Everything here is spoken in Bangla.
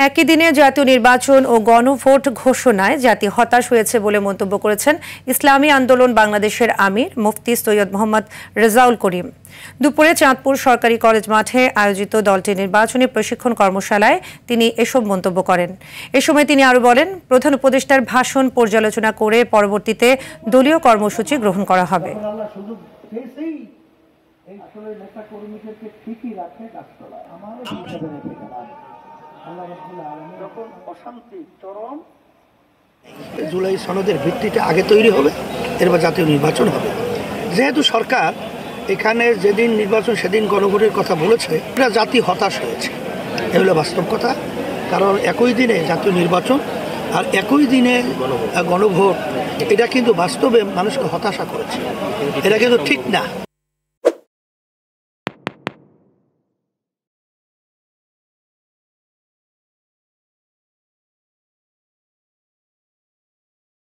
একই দিনে জাতীয় নির্বাচন ও গণভোট ঘোষণায় জাতি হতাশ হয়েছে বলে মন্তব্য করেছেন ইসলামী আন্দোলন বাংলাদেশের আমির মুফতি সৈয়দ মোহাম্মদ রেজাউল করিম। দুপুরে চাঁদপুর সরকারি কলেজ মাঠে আয়োজিত দলটির নির্বাচনী প্রশিক্ষণ কর্মশালায় তিনি এসব মন্তব্য করেন। এ সময় তিনি আরও বলেন, প্রধান উপদেষ্টার ভাষণ পর্যালোচনা করে পরবর্তীতে দলীয় কর্মসূচি গ্রহণ করা হবে। জুলাই সনদের ভিত্তিতে আগে তৈরি হবে, এরপর জাতীয় নির্বাচন হবে। যেহেতু সরকার এখানে যেদিন নির্বাচন সেদিন গণভোটের কথা বলেছে, এটা জাতি হতাশ হয়েছে, এগুলো বাস্তব কথা। কারণ একই দিনে জাতীয় নির্বাচন আর একই দিনে গণভোট, এটা কিন্তু বাস্তবে মানুষকে হতাশা করেছে, এটা কিন্তু ঠিক না।